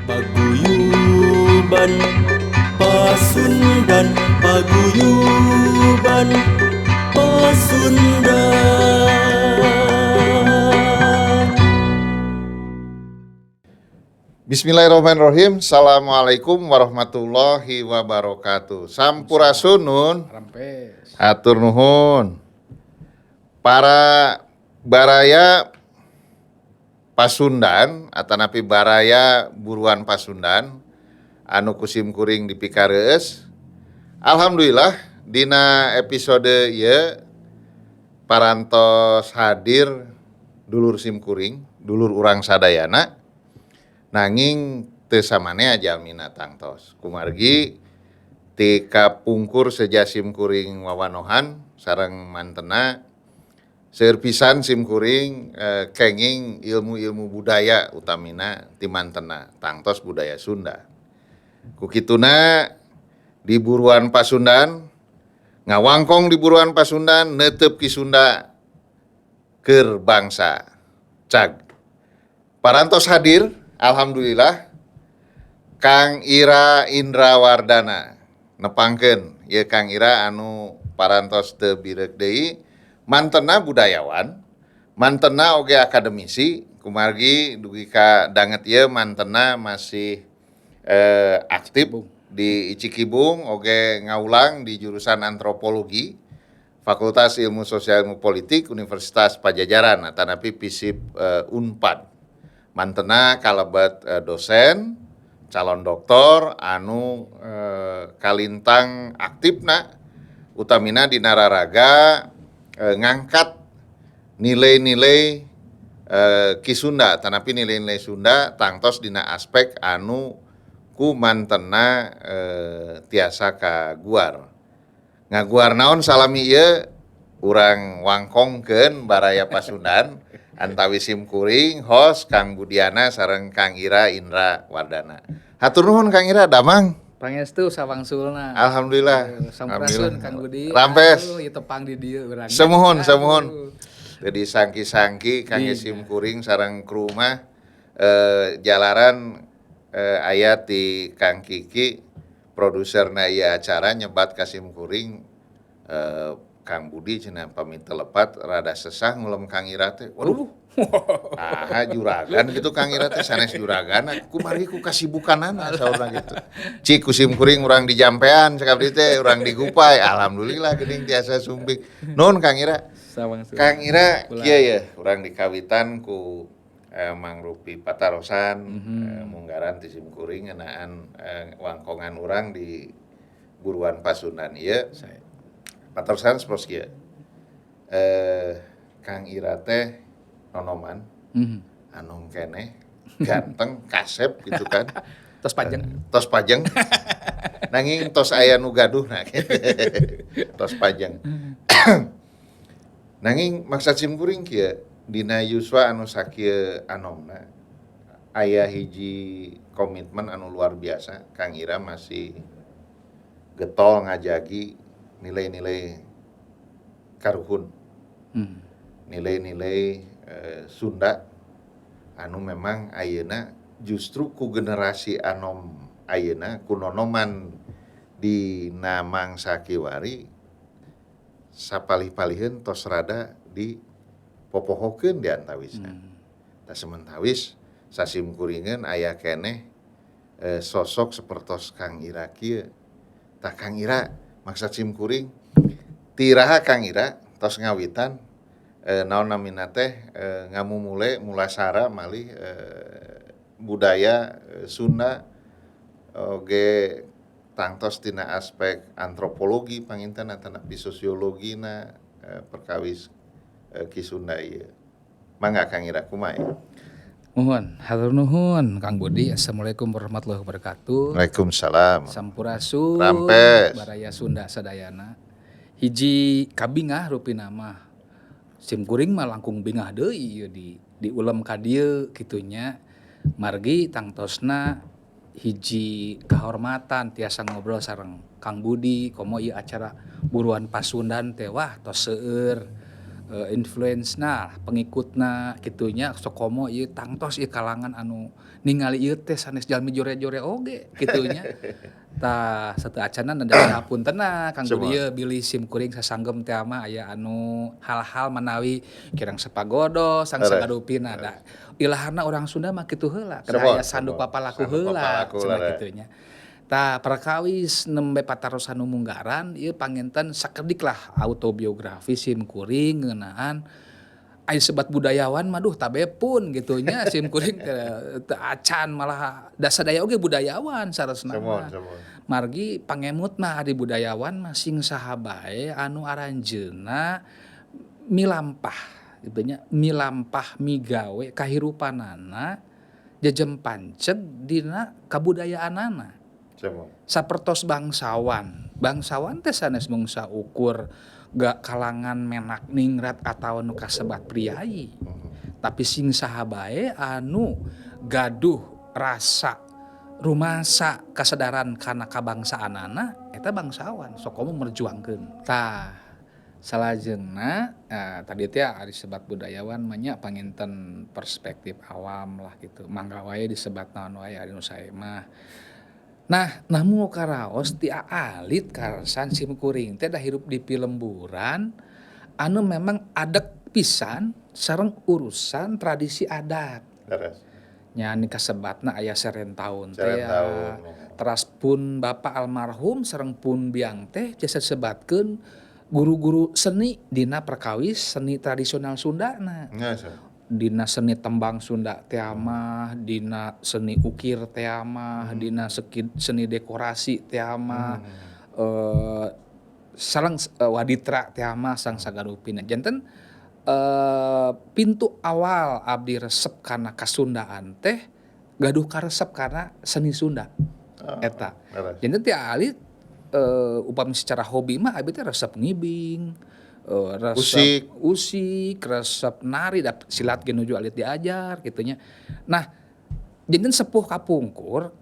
Paguyuban Pasundan, Paguyuban Pasundan. Bismillahirrahmanirrahim. Assalamualaikum warahmatullahi wabarakatuh. Sampurasun nun. Rampes. Hatur nuhun. Para baraya Pasundan atanapi baraya buruan Pasundan anu kusim kuring dipikareus. Alhamdulillah dina episode ieu parantos hadir dulur sim kuring, dulur urang sadayana. Nanging teu samane ajalmina tangtos. Kumargi ti kapungkur sejasim kuring wawanohan sareng mantena seueur pisan sim kuring kenging ilmu-ilmu budaya utamina ti mantena tangtos budaya Sunda. Kukituna di buruan Pasundan ngawangkong di buruan Pasundan neuteup ki Sunda keur bangsa cag. Parantos hadir alhamdulillah Kang Ira Indrawardana nepangkeun ieu Kang Ira anu parantos teu bireuk deui mantena budayawan, mantena oge akademisi, kumargi dugi ka danget ieu mantena masih aktif di Icikibung oge ngaulang di jurusan antropologi Fakultas Ilmu Sosial Ilmu Politik Universitas Pajajaran atanapi FISIP Unpad. Mantena kalebet dosen, calon doktor anu kalintang aktifna utamina di nararaga ngangkat nilai-nilai ki Sunda tanapi nilai-nilai Sunda tangtos dina aspek anu ku mantena tiasa kaguar. Ngaguar naon salami ieu urang wangkongkeun baraya Pasundan antawi sim kuring host Kang Budiana sareng Kang Ira Indrawardana. Hatur nuhun Kang Ira damang. Pangestu sawangsulna. Alhamdulillah. Sampurasun Kang Budi. Rampes. Ieu tepang di dieu urang. Semuhun. Jadi sangki-sangki Kang sim kuring sareng kru mah jalaran aya ti Kang Kiki produserna ieu acara nyebat ka sim kuring Kang Budi cenah pami telepat rada sesah ngulem Kang Ira teh. Waduh. Juragan gitu Kang Ira teh sanes juragan kumargi ku kasibukanana saurna gitu. Cik kusim kuring urang di Jampean sakabdi teh urang di Gupay. Alhamdulillah geuning tiasa sumping. Nun Kang Ira. Kang Ira kieu ya urang dikawitan ku Mang Rupi Patarosan munggaran ti sim kuring ngeunaan wangkongan urang di buruan Pasundan ieu. Patarosan sepos kieu. Kang Ira teh nonoman anu keneh ganteng kasep gitu kan Tos pajeng nanging tos aya nu gaduh nah tos pajeng nanging maksud sim kuring kieu dina yuswa anu sakieu anomna aya hiji komitmen anu luar biasa Kang Ira masih getol ngajagi nilai-nilai karuhun nilai-nilai Sunda anu memang ayeuna justru ku generasi anom ayeuna ku nonoman di mangsa kiwari sapalih-paliheun tos rada di popohokeun di antawisna. Da sementawis sasim kuringeun aya keneh sosok sapertos Kang Ira kieu. Tah Kang Ira maksud sim kuring tiraha Kang Ira tos ngawitan naon namina teh ngamumule mulasara malih budaya Sunda oge tangtos tina aspek antropologi panginten atanapi sosiologina perkawis ki Sunda ieu. Mangga Kang Ira kumaha? Nuhun, hatur nuhun Kang Budi. Assalamualaikum warahmatullahi wabarakatuh. Waalaikumsalam. Sampurasun. Rampes. Baraya Sunda sadayana. Hiji kabingah rupina mah sim kuring mah langkung bingah deui ieu di ulem ka dieu kitunya. Margi tangtosna hiji kahormatan tiasa ngobrol sareng Kang Budi komo ieu acara buruan Pasundan teh wah tos seueur influence-na, pengikutna kitunya sok komo ieu tangtos ieu kalangan anu ningali ieu teh sanes jalmi jore-jore oge kitunya. Tah sateu acanan da hapuntenna Kang Semua. Budi ieu bilih sim kuring sasanggem teh mah aya anu hal-hal manawi kirang sapagodo sang Leres. sagadupina da ilahana urang Sunda mah kitu heula Semua, kada aya sanduk semua. papalaku Sanduk heula papalaku cenah leres. kitunya. Tah perkawis nembe patarosan nu munggaran ieu panginten sakedik lah autobiografi sim kuring ngeunaan aya sebat budayawan mah duh tabepun gitunya sim kuring teu acan malah da sadaya oge budayawan saresna Semua, mah. semua. Margi pangemut mah ari budayawan mah sing saha bae anu aranjeunna milampah gitunya milampah migawe kahirupanana jejem panceg dina kabudayaanana. Semua. Sapertos bangsawan teh sanes mung saukur gak kalangan menak ningrat atawa nu kasebat priai tapi sing saha bae anu gaduh rasa rumasa kasadaran kana kabangsaanana eta bangsawan sok komo merjuangkeun. Tah salajengna tadi teh ari sebat budayawan mah nya panginten perspektif awam lah gitu mangga wae disebat naon wae ari nu sae mah. Nah, namun karaos ti aalit karasan sim kuring teh da hirup di pilemburan anu memang adek pisan sareng urusan tradisi adat. Leres. Nya ni kasebatna aya serentaun teh Serentaun. teras pun Bapak almarhum sareng pun biang teh jasa sebatkeun guru-guru seni dina perkawis seni tradisional Sundana. Ngasa. Dina seni tembang Sunda teh mah, dina seni ukir teh mah, dina seni dekorasi teh mah, sareng waditra teh mah sang sagarupina. Janten pintu awal abdi resep kana kasundaan teh gaduh karesep kana seni Sunda eta. Leres. Janten teh alit upami secara hobi mah abdi teh resep ngibing, resep usik, resep nari da silat ge nuju alit diajar kitunya. Nah, janten sepuh kapungkur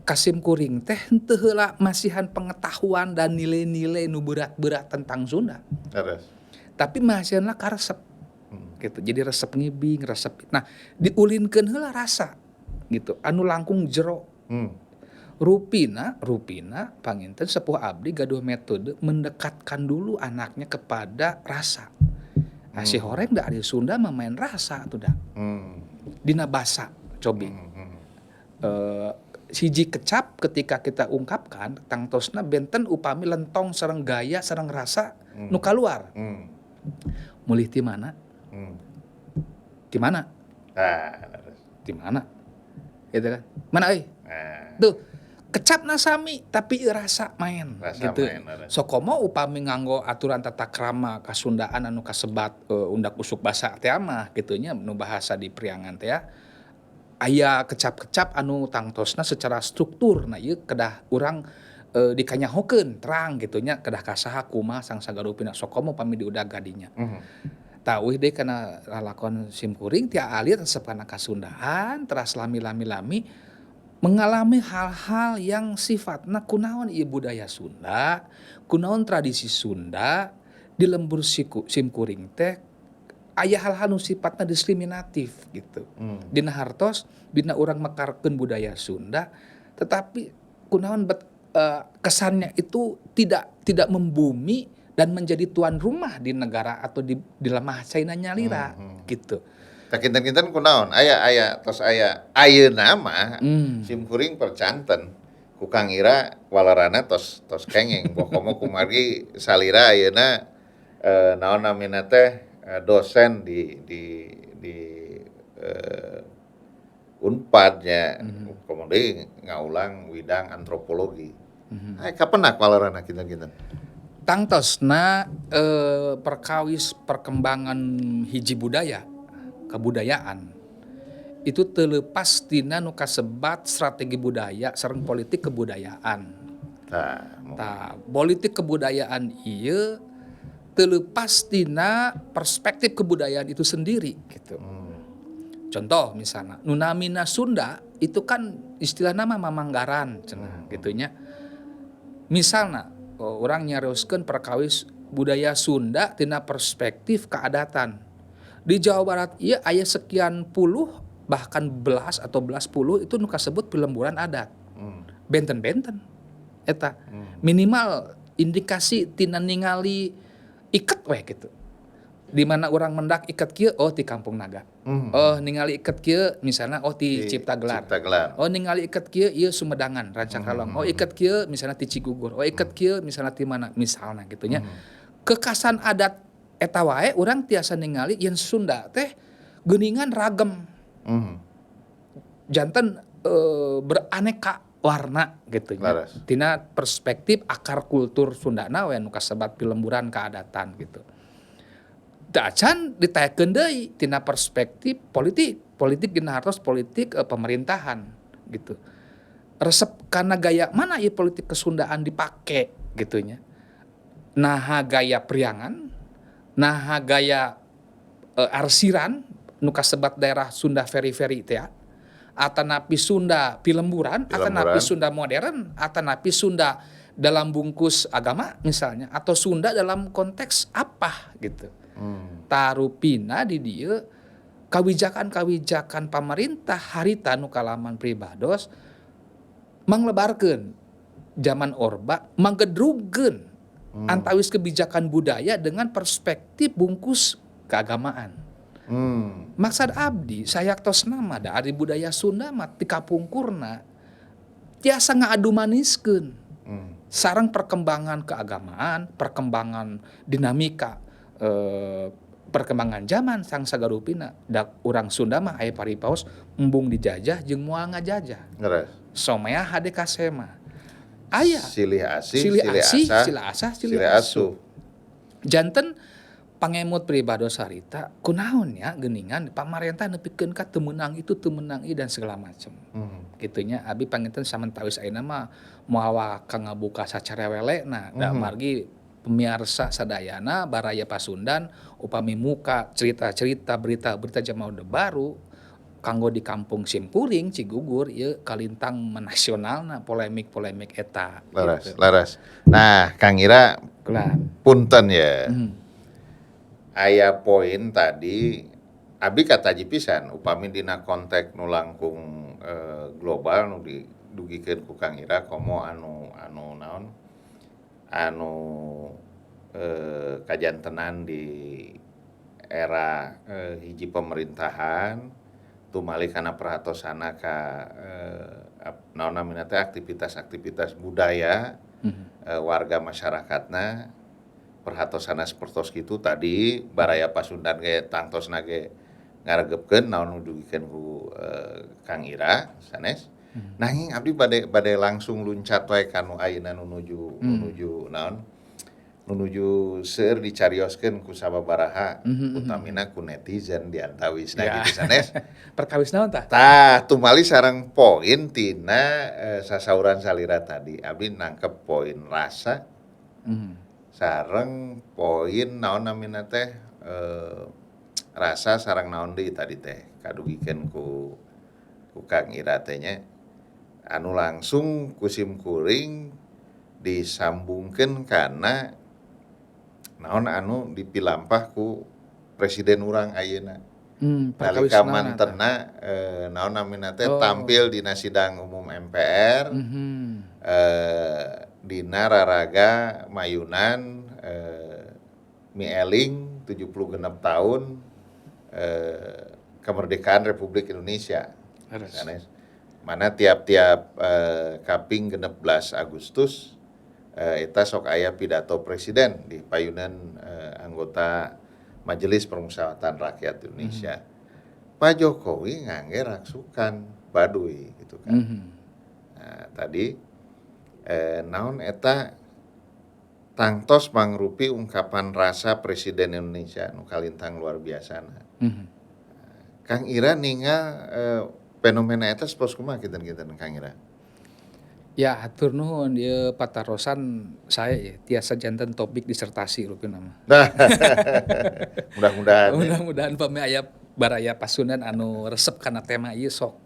kasim kuring teh henteu heula masihan pengetahuan dan nilai-nilai nu berat-berat tentang Sunda. Leres. Tapi masihanna karesep. Gitu. Jadi resep ngibing, resep. Nah, diulinkeun heula rasa gitu. Anu langkung jero. Rupina panginten sepuh abdi gaduh metode mendekatkan dulu anaknya kepada rasa. Nasi horeng da ari Sunda mah main rasa tuh dah. Dina basa cobi. Siji kecap ketika kita ungkapkan tangtosna benten upami lentong sareng gaya sareng rasa nu kaluar. Mulih ti mana? Ti mana? Ti mana? Gitu kan. Mana euy? Tuh kecapna sami tapi rasa main gitu. Sokomo upami nganggo aturan tata krama kasundaan anu kasebat undak usuk basa teh mah gitunya nu bahasa di priangan teh aya kecap-kecap anu tangtosna secara struktur. Nah ieu kedah urang dikanyahokeun terang gitunya kedah kasaha kumaha sang sagarupina sokomo upami diudag gadinya. Tah euy deui kana lalakon sim kuring ti alit resep kana kasundaan teras lami-lami mengalami hal-hal yang sifatna kunaon ieu budaya Sunda, kunaon tradisi Sunda di lembur sim kuring teh aya hal-hal nu sifatna diskriminatif gitu. Dina hartos dina urang mekarkeun budaya Sunda tetapi kunaon kesannya itu tidak membumi dan menjadi tuan rumah di negara atau di lemah China nyalira gitu. Tak kinten-kinten kunaon aya tos aya ayeuna mah sim kuring percanten ku Kang Ira walerana tos kengeng pokomo kumargi salira ayeuna naon namina teh dosen di Unpad nya kemudian ngaulang widang antropologi. Kapenak walerana kinten-kinten? Tangtosna perkawis perkembangan hiji budaya kebudayaan itu terlepas tina nu kasebat strategi budaya sareng politik kebudayaan. Tah politik kebudayaan ieu terlepas tina perspektif kebudayaan itu sendiri gitu. Contoh misalnya nu namina Sunda itu kan istilah nama mamanggaran cenah gitunya. Misalna orang nyarioskeun perkawis budaya Sunda tina perspektif keadatan. Di Jawa Barat ieu aya sekian puluh bahkan belas atau belas puluh itu nu kasebut pelemburan adat. Benten-benten eta. Minimal indikasi tina ningali iket we gitu. Di mana orang mendak iket kieu oh ti Kampung Naga. Oh ningali iket kieu misalnya oh ti Ciptagelar. Oh ningali iket kieu ieu Sumedang Rancakalong. Oh iket kieu misalnya ti Cigugur. Oh iket kieu misalnya ti mana misalnya gitu nya. Kekasan adat eta wae urang tiasa ningali yen Sunda teh geuningan ragem. Janten beraneka warna gitu nya. Tina perspektif akar kultur Sundana we nu kasebat pilemburan keadatan gitu. Da acan ditayakeun deui tina perspektif politik dina hartos politik pemerintahan gitu. Resep kana gaya mana ieu politik kesundaan dipake gitu nya. Naha gaya priangan, naha gaya arsiran nu kasebat daerah Sunda feri-feri teh atanapi Sunda pilemburan, atanapi Sunda modern, atanapi Sunda dalam bungkus agama misalnya atau Sunda dalam konteks apa gitu. Tarupina di dieu kawijakan-kawijakan pamarintah harita nu kalaman pribados manglebarkeun zaman Orba manggedrugkeun antawis kebijakan budaya dengan perspektif bungkus keagamaan. Maksud abdi sayaktosna mah da ari budaya Sunda mah ti kapungkurna tiasa ngadu maniskeun sareng perkembangan keagamaan, perkembangan dinamika perkembangan zaman sang sagarupina da urang Sunda mah aya paripaos embung dijajah jeung moal ngajajah. Somea hade kasema. Aya silih asih, silih asuh. Janten pangemut pribados harita kunaon nya geuningan pamarentah nepikeun ka teu meunang itu teu meunang ieu dan segala macam. Kitu nya abi panginten samentawis ayeuna mah moal kangabuka sacarewelena da margi pemirsa sadayana baraya Pasundan upami muka cerita-cerita berita-berita zaman Orde Baru kanggo di kampung Simkuring Cigugur ieu kalintang nasionalna polemik-polemik eta laras. Nah, Kang Ira punten ya. Aya poin tadi abi kataji pisan upami dina konteks nu langkung global nu didugikeun ku Kang Ira komo anu naon kajantenan di era hiji pemerintahan tumali kana perhatosana ka naonna teh aktivitas-aktivitas budaya warga masyarakatna perhatosana sapertos kitu tadi baraya Pasundan ge tangtosna ge ngaregepkeun naon nu dugikeun ku Kang Ira sanes. Nanging abdi bade langsung luncat wae kanu ayeuna nuju naon nuju seueur dicarioskeun ku sababaraha utamina ku netizen di antawisna gitu sanes. Perkawis naon tah? Tah tumali sareng poin tina sasauran salira tadi abdi nangkep poin rasa sareng poin naon namina teh rasa sareng naon deui tadi teh kadugikeun ku Kang Ira teh nya anu langsung ku Simkuring disambungkeun kana naon anu dipilampah ku presiden urang ayeuna. Nalika mantenna naon namina teh tampil dina sidang umum MPR dina raraga mayunan mieling 76 tahun kemerdekaan Republik Indonesia. Mana tiap-tiap kaping 16 Agustus eta sok aya pidato presiden di payunan anggota Majelis Permusyawaratan Rakyat Indonesia. Pak Jokowi ngangge rangsukan Baduy gitu kan. Nah, tadi naon eta tangtos mangrupi ungkapan rasa presiden Indonesia nu kalintang luar biasana. Kang Ira ningal fenomena eta sepos kumaha kinten-kinten Kang Ira? Ya hatur nuhun ieu patarosan saya ya tiasa janten topik disertasi rupina mah. Mudah-mudahan pami aya baraya Pasundan anu resep kana tema ieu sok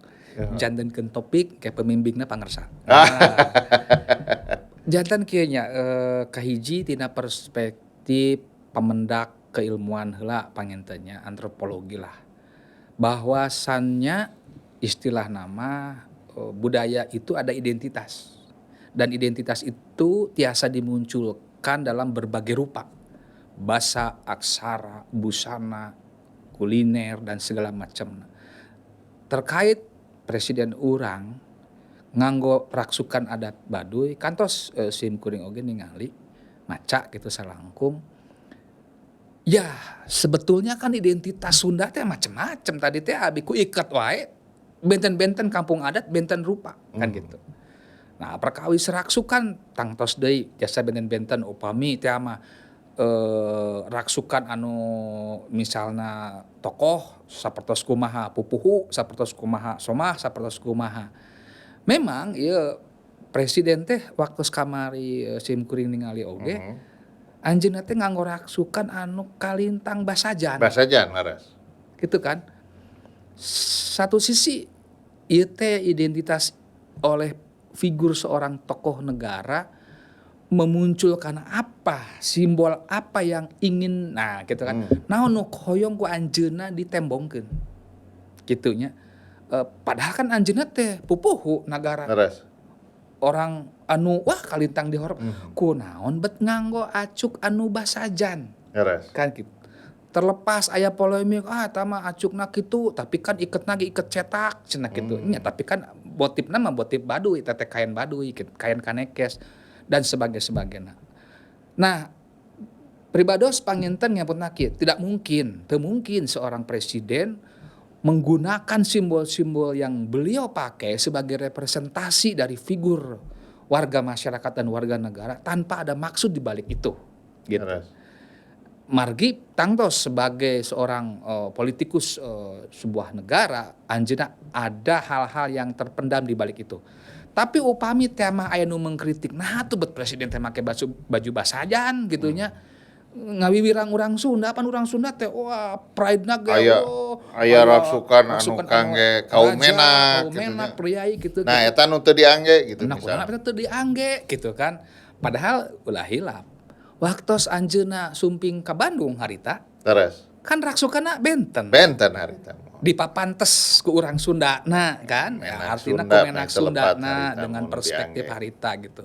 jantenkeun topik ke pemimbingna pangarsa. Janten kieu nya kahiji tina perspektif ti pemendak keilmuan heula pangintennya antropologi lah. Bahwasannya istilah nama budaya itu ada identitas. Dan identitas itu tiasa dimunculkan dalam berbagai rupa. Bahasa, aksara, busana, kuliner dan segala macam. Terkait presiden urang nganggo raksukan adat Baduy kantos sim kuring oge ningali maca gitu salangkung. Ya, sebetulnya kan identitas Sunda teh macem-macem tadi teh abi ku iket wae. Benten-benten kampung adat, benten rupa kan gitu. Nah, perkawis raksukan tangtos deui jasa benten-benten upami teh mah raksukan anu misalna tokoh sapertos kumaha pupuhu, sapertos kumaha somah, sapertos kumaha. Memang ieu presiden teh waktu kamari sim kuring ningali oge anjeunna teh nganggo raksukan anu kalintang basajan. Basajan laras. Gitu kan. Satu sisi ieu teh identitas oleh figur seorang tokoh negara memunculkan apa, simbol apa yang ingin, nah gitu kan. Naon nu hoyong ku anjeunna ditembongkeun. Gitunya. Padahal kan anjeunna teh pupuhu nagara. Laras. Orang anu wah kalintang dihormat. Kunaon bet nganggo acuk anu basajan. Laras. Kan gitu. Terlepas aya polemik tah mah acukna kitu tapi kan iketna ge iket cetak cenah kitu. Nya tapi kan motifna mah motif Baduy teteh kain Baduy, kain kanekes dan sebagainya. Nah, pribados panginten nyebutna kieu, teu mungkin seorang presiden menggunakan simbol-simbol yang beliau pakai sebagai representasi dari figur warga masyarakat dan warga negara tanpa ada maksud di balik itu. Gitu. Laras. Margi tangtos sebagai seorang politikus sebuah negara, anjeunna ada hal-hal yang terpendam di balik itu. Tapi upami tema aya nu mengkritik, nah tuh bet presiden teh make baju basajan gitunya. Ngawiwirang urang Sunda, pan urang Sunda teh wah pride-na ge aya raksukan anu kangge kaum menak menak priai gitu. Nah, eta nu teu diangge gitu Nah, misalnya. kunaon teu diangge gitu kan. Padahal ulah hilap. Waktos anjeunna sumping ka Bandung harita, Laras. kan raksukanna benten. Benten harita. Dipapantes ku urang Sundana kan. Menak Artinya Sunda, ku menak teu lepat Sundana harita dengan mun perspektif diangge. harita gitu.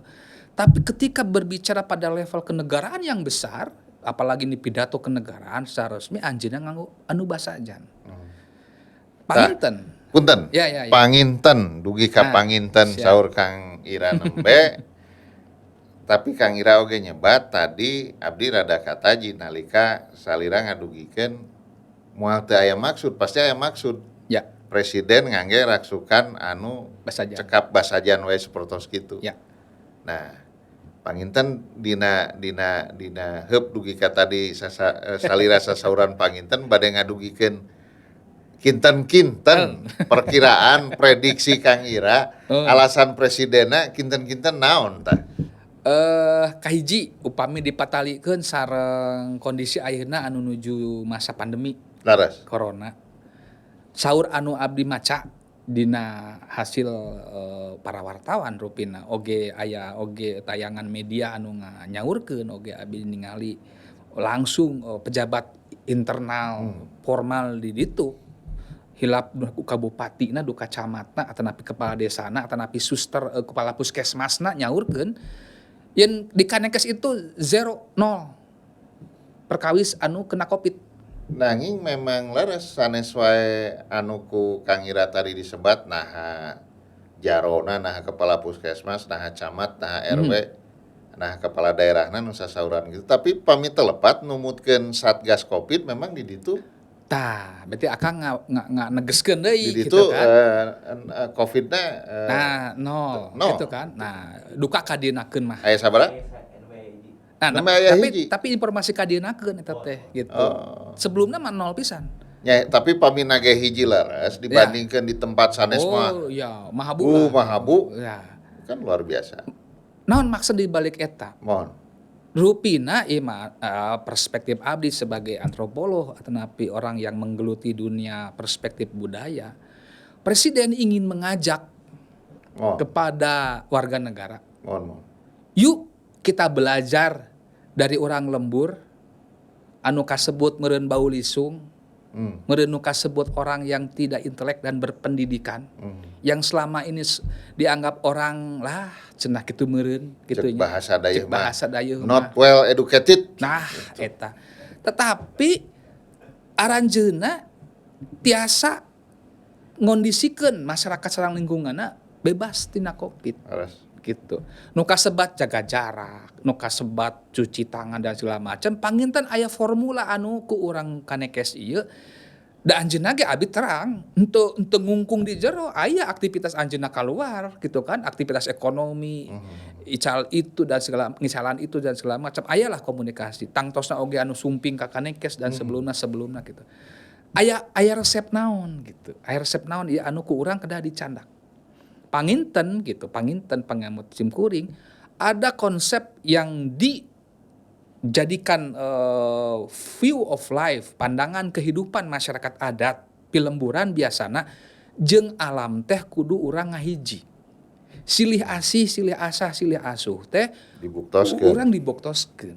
Tapi ketika berbicara pada level kenegaraan yang besar, apalagi di pidato kenegaraan secara resmi anjeunna nganggo anu basajan. Panginten. Punten. Ya. Panginten, dugi ka Nah, panginten siap. saur Kang Ira nembe. Tapi Kang Ira oge nyebat tadi abdi rada kataji nalika salira ngadugikeun moal teu aya maksud, pasti aya maksud. Ya, Presiden ngangge raksukan anu basajan. cekap basajan wae sapertos kitu. Ya. Nah, panginten dina heup dugi ka tadi salira sasauran panginten bade ngadugikeun kinten perkiraan prediksi Kang Ira alasan presidenna kinten-kinten naon tah? Kahiji upami dipatalikeun sareng kondisi ayeuna anu nuju masa pandemi Laras. corona. Saur anu abdi maca dina hasil para wartawan rupina oge aya oge tayangan media anu nganyaurkeun oge abdi ningali langsung pejabat internal formal di ditu hilap duka bupatina duka camatna atanapi kepala desana atanapi suster kepala puskesmasna nyaurkeun yen di Kanekes itu 0 perkawis anu kena Covid. Nanging memang laras sanes wae anu ku Kang Ira tadi disebat naha jarona, naha kepala puskesmas, naha camat, naha RW, naha kepala daerahna nu sasauran gitu. Tapi pami telepat numutkeun Satgas Covid memang di ditu. Tah, berarti akang nggak negeskeun deui Di ditu gitu kan. Covid-na Nah, nol nol. gitu kan. Nah, duka kadienakeun mah. aya sabaraha? Nah, Nama aya hiji. tapi informasi kadienakeun eta teh gitu. Sebelumnya mah nol pisan. Ya, tapi pamina ge hiji laras dibandingkan di tempat sanes mah. Oh, ya, mahabu lah. Mahabu. Ya. Kan luar biasa. Naon maksud di balik eta? Mohon. Rupina perspektif abdi sebagai antropolog atanapi orang yang menggeluti dunia perspektif budaya. Presiden ingin mengajak kepada warga negara. Mohon. Yuk kita belajar dari orang lembur anu kasebut meureun bau lisung, meureun nu kasebut orang yang tidak intelek dan berpendidikan, yang selama ini dianggap orang lah cenah kitu meureun kitu Cek nya. bahasa dayeuh Cek mah. bahasa dayeuh Not mah. well educated. Nah, eta. Tetapi aranjeuna tiasa ngondisikeun masyarakat sareng lingkunganna bebas tina Covid Laras. gitu. Nu kasebat jaga jarak, nu kasebat cuci tangan dan segala macam. Panginten aya formula anu ku urang kanekes ieu. Da anjeunna ge abi terang, henteu ngungkung di jero, aya aktivitas anjeunna keluar gitu kan, aktivitas ekonomi, ical itu dan segala ngicalan itu dan segala macam. Ayalah komunikasi. Tangtosna oge anu sumping ka kanekes dan sebelumna gitu. Aya resep naon gitu. Aya resep naon ieu anu ku urang kedah dicandak. Panginten gitu, panginten pangamut simkuring ada konsep yang dijadikan view of life, pandangan kehidupan masyarakat adat pilemburan biasana jeung alam teh kudu urang ngahiji. Silih asih, silih asah, silih asuh teh Dibuktoskeun. urang diboktoskeun.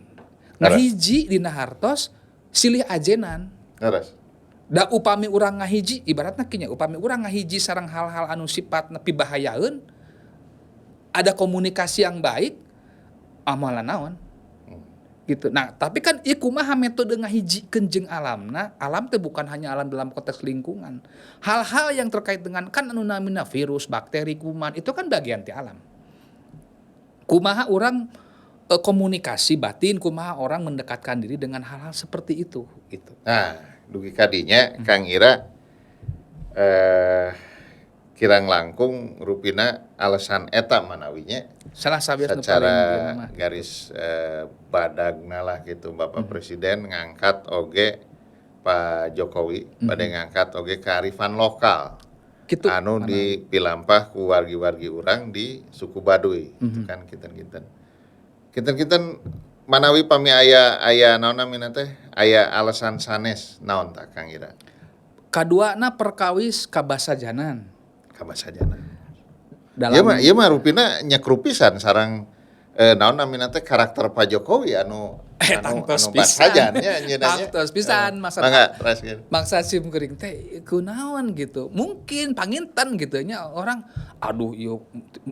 Ngahiji dina hartos silih ajenan. Laras. Da upami urang ngahiji ibaratna kinya upami urang ngahiji sareng hal-hal anu sifatna pibahayaeun ada komunikasi yang baik amalan naon gitu. Nah, tapi kan ieu kumaha metode ngahijikeun jeung alamna? Alam teh bukan hanya alam dalam konteks lingkungan. Hal-hal yang terkait dengan kan anu namina virus, bakteri, kuman itu kan bagian ti alam. Kumaha urang komunikasi batin, kumaha orang mendekatkan diri dengan hal-hal seperti itu gitu. Nah, dugi kadinya Kang Ira kirang langkung rupina alasan eta manawinya Salah sabias nu paling secara ieu mah. garis badagna lah gitu Bapak Presiden ngangkat oge Pak Jokowi pada ngangkat oge kearifan lokal Kitu. anu dipilampah ku wargi-wargi urang di suku Baduy gitu kan kinten-kinten manawi pami aya naon namina teh aya alasan sanes naon tah Kang Ira Kaduana perkawis kabasajanan. kabasajana Dalam ieu mah rupina nyekruk pisan sareng naon namina teh karakter Pak Jokowi anu tangtos basajan pisan. nya nyeunanya. Tangtos pisan masa Mangga teraskeun. Bangsa simkuring teh kunaon gitu. Mungkin panginten gitu nya orang aduh ieu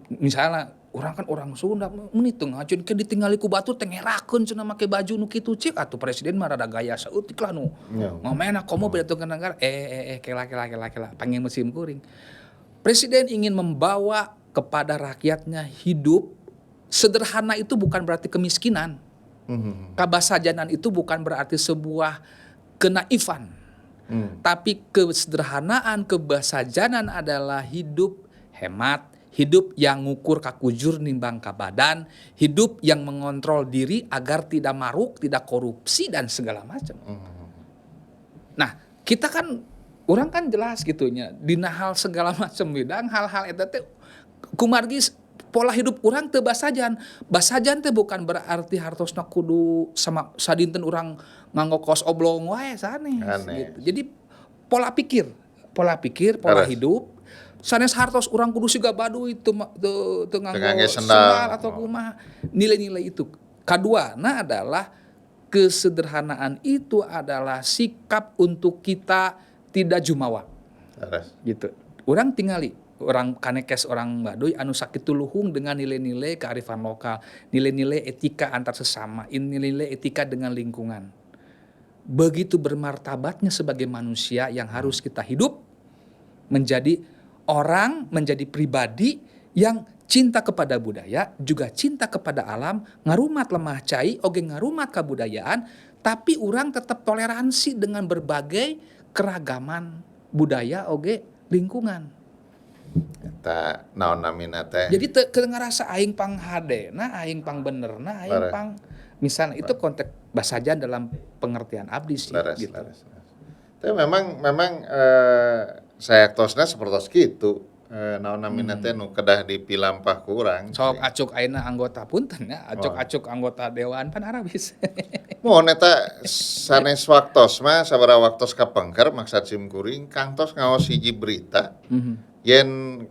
misalnya orang kan orang Sunda meuni teu ngajunkeun ditinggali ku batur teh ngerakeun cenah make baju nu kitu cik atuh presiden mah rada gaya saeutik lah nu. Ya. Ngomena komo pidatongkeun negara kela panggil musim kuring. Presiden ingin membawa kepada rakyatnya hidup sederhana itu bukan berarti kemiskinan. Kabasajanan itu bukan berarti sebuah kenaifan. Tapi kesederhanaan, kebasajanan adalah hidup hemat, hidup yang ngukur kakujur nimbang ka badan, hidup yang mengontrol diri agar tidak maruk, tidak korupsi dan segala macam. Nah, kita kan orang kan jelas gitunya dina hal segala macam bidang hal-hal eta teh kumargi pola hidup urang teu basajan. Basajan teh bukan berarti hartosna kudu sama sadinten urang nganggo kaos oblong wae sanes gitu. Jadi pola pikir, pola Terus. hidup sanes hartos urang kudu siga Baduy teu nganggo sendal. sendal atau kumaha. Nilai-nilai itu. Kaduana adalah kesederhanaan itu adalah sikap untuk kita tidak jumawa. Laras. Gitu. Orang tingali orang kanekes orang Baduy anu sakitu luhung dengan nilai-nilai kearifan lokal, nilai-nilai etika antar sesama, nilai-nilai etika dengan lingkungan. Begitu bermartabatnya sebagai manusia yang harus kita hidup menjadi orang, menjadi pribadi yang cinta kepada budaya, juga cinta kepada alam, ngarumat lemah cai, oge ngarumat kabudayaan, tapi orang tetap toleransi dengan berbagai keragaman budaya oge lingkungan. Eta naon namina teh. Jadi teu ngarasa aing pang hadena, aing pang benerna, aing Laras. pang misalnya itu konteks basajan dalam pengertian abdi sih Laras, gitu. laras. Tapi memang saya tosna seperti kitu. Naon namina teh nu kedah dipilampah ku urang. Sok acuk ayeuna anggota punten ya, acuk anggota dewan pan arabis. Mohon eta sanes waktos mah sabaraha waktos kapengker maksud simkuring kantos ngaos hiji berita yen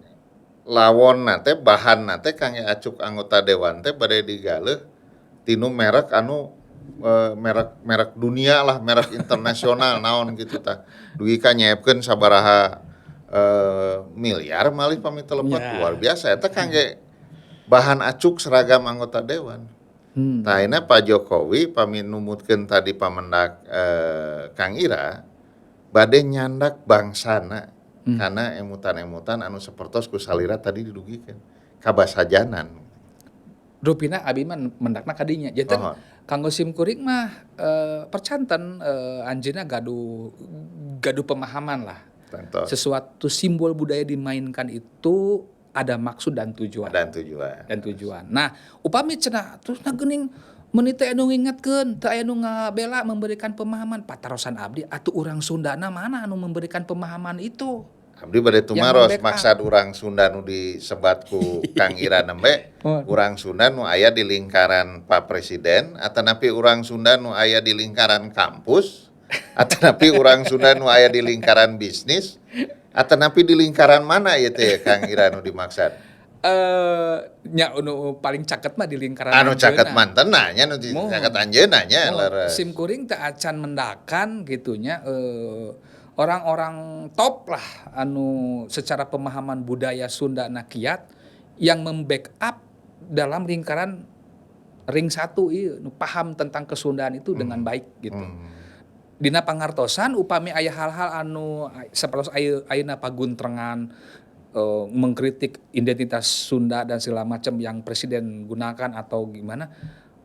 lawonna teh bahanna teh kangge acuk anggota dewan teh bade digaleh tinu merek anu merek dunia lah, merek internasional naon gitu tah. Dugi ka nyiapkeun sabaraha miliar malih pami telepon Ya. luar biasa eta kangge bahan acuk seragam anggota dewan. Tah ayeuna Pak Jokowi pami numutkeun tadi pamendak Kang Ira bade nyandak bangsana karena emutan-emutan anu sapertos ku salira tadi didugikeun kabasajanan. Rupina abi mah mendakna kadinya. Janten Ohon. kanggo simkuring mah percanten anjeunna gaduh pemahaman lah. Tentu Sesuatu simbol budaya dimainkan itu ada maksud dan tujuan. dan tujuan. Nah, upami cenah terus geuning meuni teh anu ngingetkeun, teu aya nu ngabela memberikan pemahaman patarosan abdi atuh urang Sundana mana anu memberikan pemahaman itu. Abdi bade Yang tumaros membackup. maksad urang Sunda nu disebat ku Kang Ira nembe urang Sunda nu aya di lingkaran Pak Presiden atanapi urang Sunda nu aya di lingkaran kampus atanapi urang Sunda nu aya di lingkaran bisnis atanapi di lingkaran mana ieu teh Kang Ira nu dimaksud Nya anu paling caket mah di lingkaran anu caket anjeunna. mantena nya nu Mohon. caket anjeunna nya Oh, leres. simkuring teh acan mendakan gitunya orang-orang top lah anu secara pemahaman budaya Sunda nakiat yang membackup dalam lingkaran ring 1 ieu nu paham tentang kesundaan itu dengan baik gitu. Dina pangartosan upami aya hal-hal anu sapertos ayeuna paguntrengan mengkritik identitas Sunda dan segala macam yang presiden gunakan atau gimana,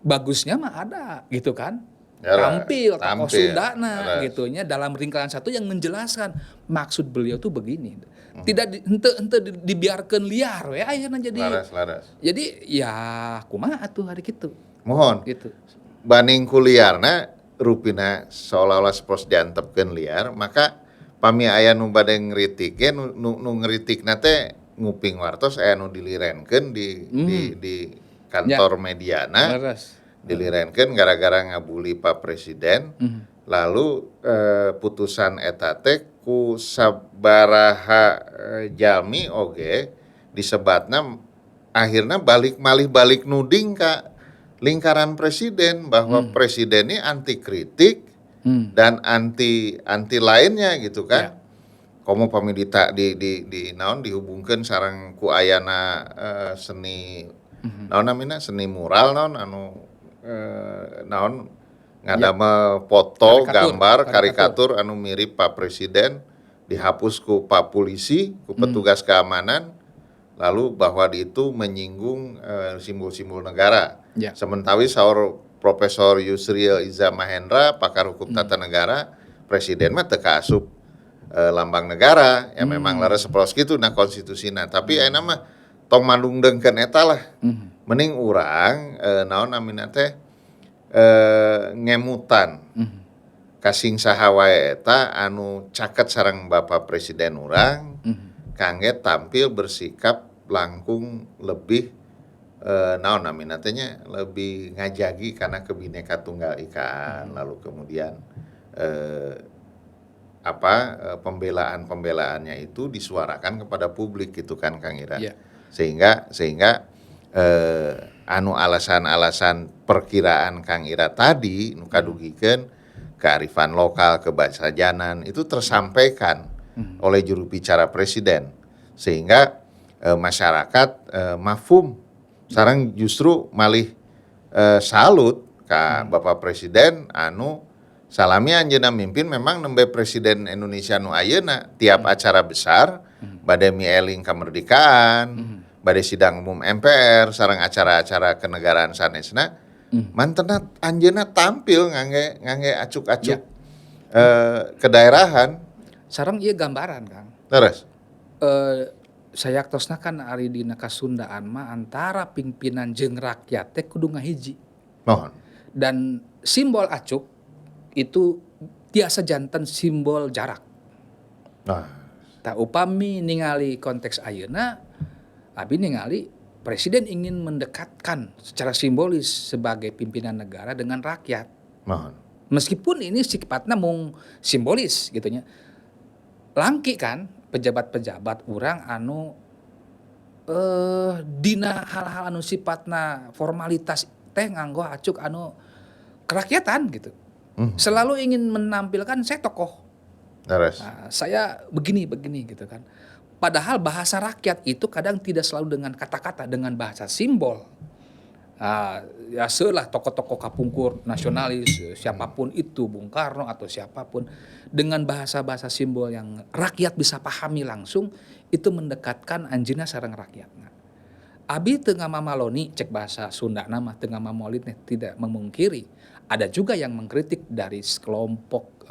bagusnya mah ada gitu kan. Ya lah, Tampil tokoh tampil. Sundana Jelas. gitunya dalam lingkaran satu yang menjelaskan maksud beliau tuh begini. Tidak henteu dibiarkeun liar we ayeuna jadi. Laras. Jadi ya kumaha atuh hari kitu Mohon gitu. banding ku liarna rupina seolah-olah sepos diantepkeun liar maka pami aya nu bade ngritikeun nu ngritikna teh nguping wartos aya nu dilirenkeun di kantor mediana Leres. dilirenkeun gara-gara ngabuli Pak Presiden lalu putusan eta teh ku sabaraha jalmi oge disebatna akhirna balik nuding ka lingkaran presiden bahwa presiden ini anti kritik dan anti lainnya gitu kan. Komo pami di naon dihubungkeun sareng ku ayana seni naon namina seni mural naon anu naon ngadamel foto gambar karikatur anu mirip Pak Presiden dihapus ku Pak Polisi ku petugas keamanan lalu bahwa itu menyinggung simbol-simbol negara. Ya. Sementara saur Profesor Yusril Iza Mahendra pakar hukum tata negara presiden mah teu kaasup lambang negara ya memang laras saperos kitu na konstitusina tapi ayeuna mah tong mandungdeungkeun eta lah. Mending urang naon namina teh ngemutan kasing saha wae eta anu caket sareng Bapak Presiden urang kangge tampil bersikap langkung lebih naon namina teh nya lebih ngajagi karena Kebineka Tunggal Ika lalu kemudian pembelaan-pembelaannya itu disuarakan kepada publik gitu kan Kang Ira. Yeah. Sehingga anu alasan-alasan perkiraan Kang Ira tadi nu kadugikeun kearifan lokal, kebasajanan itu tersampaikan oleh juru bicara presiden sehingga masyarakat mafhum sareng justru malih salut ka Bapak Presiden anu salami anjeunna mimpin memang nembe presiden Indonesia nu ayeuna tiap acara besar bade mieling kamerdekaan bade sidang umum MPR sareng acara-acara kenegaraan sanesna mantena anjeunna tampil ngangge acuk-acuk kedaerahan Sareng ieu gambaran Kang. terus Sayaktosna kan ari dina kasundaan mah antara pimpinan jeung rakyat teh kudu ngahiji. mohon Dan simbol acuk itu tiasa janten simbol jarak. nah Tak upami ningali konteks ayeuna, abi ningali presiden ingin mendekatkan secara simbolis sebagai pimpinan negara dengan rakyat. mohon Meskipun ini sifatnya mung simbolis gitunya. Langki kan pejabat-pejabat urang anu dina hal-hal anu sifatna formalitas teh nganggo acuk anu kerakyatan gitu. Selalu ingin menampilkan saya tokoh. Leres. Nah, saya begini gitu kan. Padahal bahasa rakyat itu kadang tidak selalu dengan kata-kata, dengan bahasa simbol. Ya selah tokoh-tokoh kapungkur nasionalis, siapapun itu, Bung Karno atau siapapun, dengan bahasa-bahasa simbol yang rakyat bisa pahami langsung, itu mendekatkan anjeunna sareng rakyatna. Abi teu ngamamaloni cek bahasa Sunda nama teu ngamamolitnya tidak memungkiri. Ada juga yang mengkritik dari sekelompok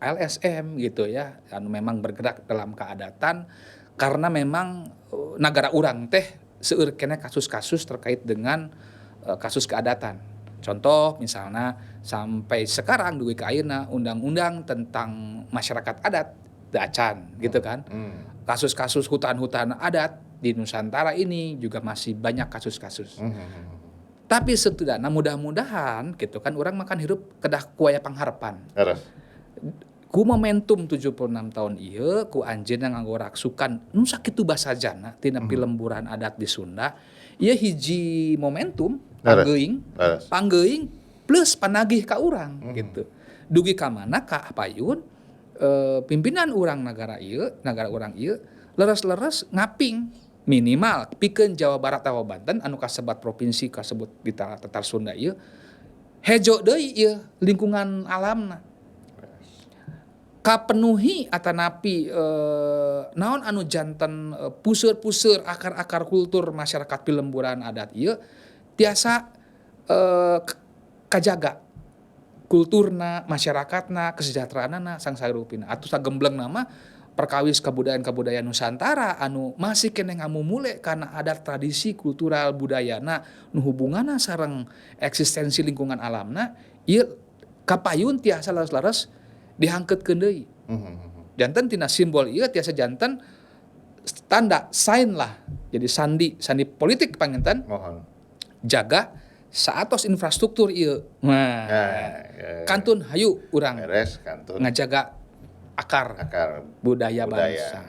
LSM gitu ya, anu memang bergerak dalam keadatan karena memang nagara urang teh seueur keneh kasus-kasus terkait dengan kasus keadatan. Contoh misalnya sampai sekarang dugi ka ayeuna undang-undang tentang masyarakat adat teu acan gitu kan. Kasus-kasus hutan-hutan adat di Nusantara ini juga masih banyak kasus-kasus. Tapi setidaknya mudah-mudahan gitu kan orang makan hirup kedah kuaya pangharapan. Leres. Ku momentum 76 tahun ieu ku anjeunna nganggo raksukan nu sakitu basajana tina pilemburan adat di Sunda ieu hiji momentum panggeuing plus panagih ka urang gitu. Dugi ka mana ka apayun pimpinan urang negara urang ieu leres-leres ngaping minimal pikeun Jawa Barat atawa Banten anu kasebat provinsi kasebut di tatar Sunda ieu hejo deui ieu lingkungan alamna. Kapenuhi atanapi naon anu janten puseur-puseur akar-akar kultur masyarakat pilemburan adat ieu tiasa kajaga kulturna, masyarakatna, kesejahteraanna sang sarupina atuh sagembleng nama perkawis kebudayaan Nusantara anu masih keneh ngamumule kana adat tradisi kultural budayana nu hubunganna sareng eksistensi lingkungan alamna ieu kapayun tiasa laras-laras dihangkeutkeun deui. Janten tina simbol ieu tiasa janten tanda sign lah. Jadi sandi politik panginten. Mohon. Jaga saatos infrastruktur ieu. Nah, kantun hayu urang Beres kantun ngajaga akar budaya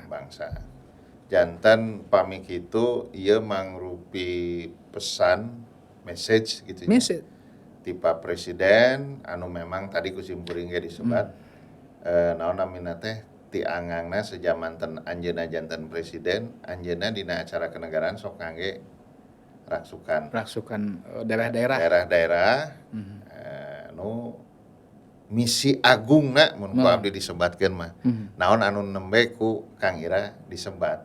bangsa. Janten pami kitu ieu mangrupi pesan message gitu ya. Message Ti Pak Presiden anu memang tadi kusim kuring ge disebat naon namina teh ti angangna sejamanten anjeunna janten presiden anjeunna dina acara kenegaraan sok ngangge raksukan daerah-daerah nu misi agungna mun ku abdi disebatkeun mah naon anu nembe ku Kang Ira disebat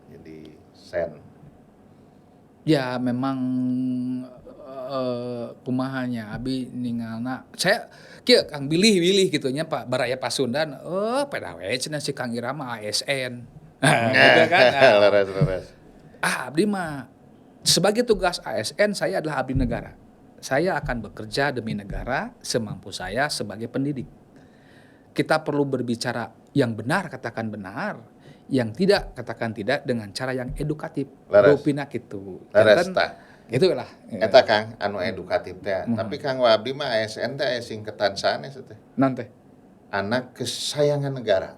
jadi sen ya memang kumahanya abi ningalna saya kieu Kang bilih gitu nya Pak Baraya Pasundan peda we cenah si Kang Ira mah ASN gitu kan leres abdi mah sebagai tugas ASN saya adalah abdi negara. Saya akan bekerja demi negara semampu saya sebagai pendidik. Kita perlu berbicara yang benar, katakan benar. Yang tidak, katakan tidak dengan cara yang edukatif. Rupina gitu. Leres tah. Gitu lah. Eta Kang anu edukatif teh. Tapi Kang Wabdi mah ASN teh singkatan sanes teh. Naon teh? Anak kesayangan negara.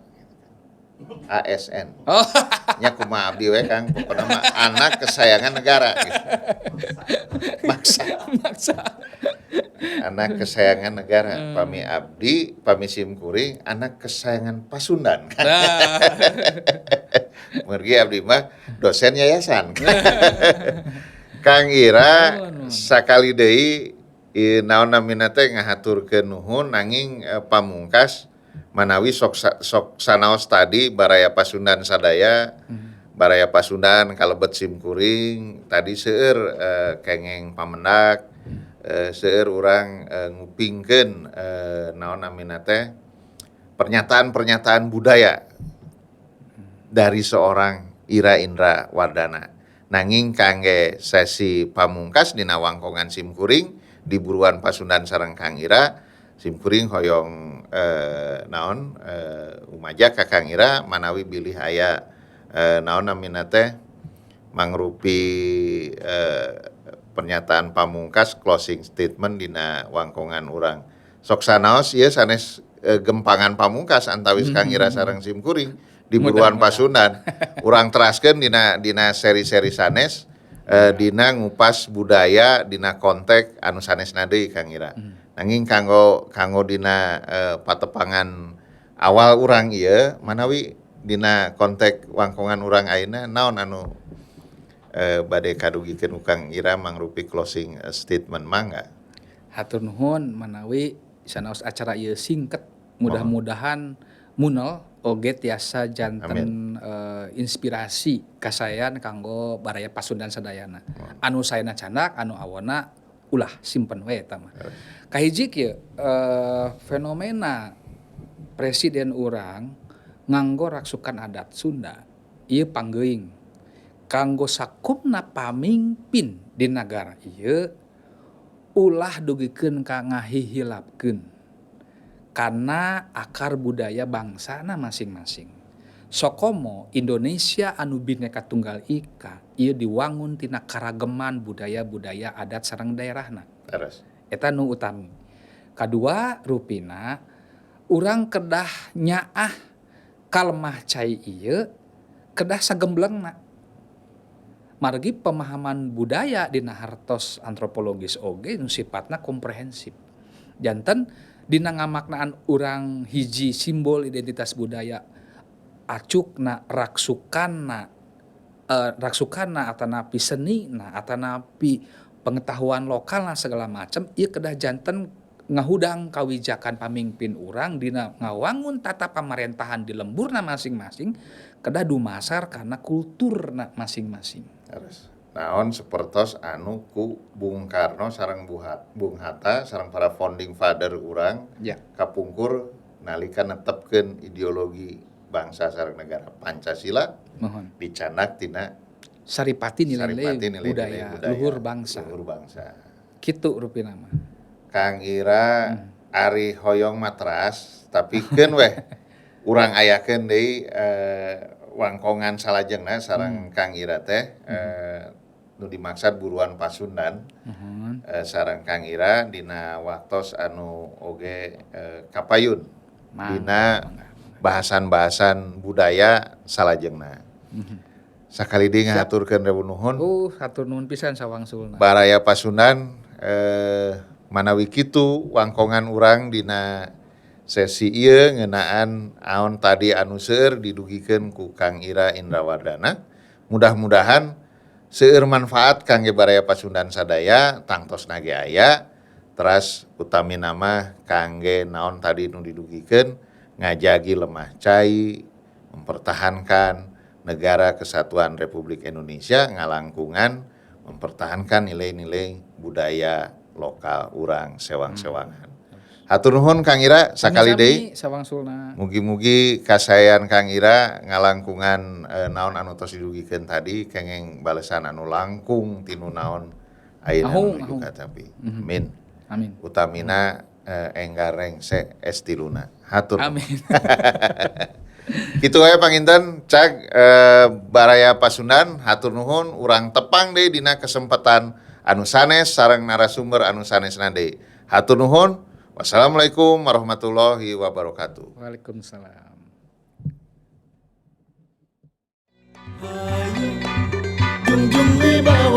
ASN. Oh. Nya kumaha abdi we Kang, pokona mah anak kesayangan negara gitu. Maksa. Anak kesayangan negara. Pami abdi, pami simkuring anak kesayangan Pasundan. Mergi abdi mah dosen yayasan. Kang Ira sakali deui naon namina teh ngahaturkeun nuhun nanging pamungkas manawi sok sanaos tadi Baraya Pasundan sadaya Baraya Pasundan kalebet simkuring tadi seueur kengeng pamendak seueur urang ngupingkeun naon namina teh pernyataan-pernyataan budaya dari seorang Ira Indra Wardana nanging kangge sesi pamungkas dina wangkongan simkuring di buruan Pasundan sareng Kang Ira simkuring hoyong umaja ka Kang Ira manawi bilih aya naon namina teh mangrupi pernyataan pamungkas closing statement dina wangkongan urang. Sok sanaos ieu sanes gempangan pamungkas antawis Kang Ira sareng simkuring di buruan Pasundan. Urang teraskeun dina seri-seri sanes dina ngupas budaya dina konteks anu sanesna deui Kang Ira. Nanging kanggo dina patepangan awal urang ieu manawi dina konteks wangkongan urang ayeuna naon anu bade kadugikeun ku Kang Ira mangrupi closing statement mangga. Hatur nuhun manawi sanaos acara ieu singket mudah-mudahan munel oge tiasa janten inspirasi kasayan kanggo baraya Pasundan sadayana. Anu saena candak anu awona ulah simpen we eta mah. Kahiji kieu fenomena presiden urang nganggo raksukan adat Sunda ieu panggeuing kanggo sakumna pamimpin di nagara ieu ulah dugikeun ka ngahihilapkeun karena akar budaya bangsana masing-masing. Sokomo Indonesia anu Bhinneka Tunggal Ika ieu diwangun tina karageman budaya-budaya adat sareng daerahna. Terus. Eta nu utami. Kadua rupina urang kedah nyaah kalemah cai ieu kedah sagemblengna. Margi pemahaman budaya dina hartos antropologis oge nu sifatna komprehensif. Janten dina ngamaknaan urang hiji simbol identitas budaya acukna raksukanna atanapi senina atanapi pengetahuan lokalna segala macam ieu kedah janten ngahudang kawijakan pamimpin urang dina ngawangun tata pamarentahan di lemburna masing-masing kedah dumasar kana kulturna masing-masing. Terus. Naon sapertos anu ku Bung Karno sareng Bung Hatta sareng para founding father urang Ya. kapungkur nalika netepkeun ideologi bangsa sareng negara Pancasila Mohon. dicanak tina Saripati nilai-nilai nilai-nilai budaya luhur bangsa. Luhur bangsa. Kitu rupina mah. Kang Ira ari hoyong matras tapi keun weh urang ayakeun deui wangkongan salajengna sareng Kang Ira teh nu dimaksud buruan Pasundan sareng Kang Ira dina waktos anu oge kapayun dina bahasan-bahasan budaya salajengna. Sakali deui ngaturkeun rebu nuhun. Hatur nuhun pisan sawangsulna. Baraya Pasundan manawi kitu wangkongan urang dina sesi ieu ngeunaan aon tadi anu seueur didugikeun ku Kang Ira Indrawardana. Mudah-mudahan seueur manfaat kangge baraya Pasundan sadaya tangtosna ge aya. Teras utami nama kangge naon tadi nu didugikeun ngajagi lemah cai mempertahankan negara kesatuan Republik Indonesia ngalangkungan mempertahankan nilai-nilai budaya lokal urang sewang-sewangan. Hatur nuhun Kang Ira sakali deui. Sawangsulna. Mugi-mugi kasayan Kang Ira ngalangkungan naon anu tos didugikeun tadi kenging balesan anu langkung tinu naon ayeuna nuju ka tapi. Amin. Amin. Utamina enggar rengse estiluna. Hatur. Amin. Kitu wae panginten cak baraya Pasundan hatur nuhun urang tepang deui dina kesempatan anu sanes sareng narasumber anu sanesna deui. Hatur nuhun. Wassalamualaikum warahmatullahi wabarakatuh. Waalaikumsalam. Junjung wibawa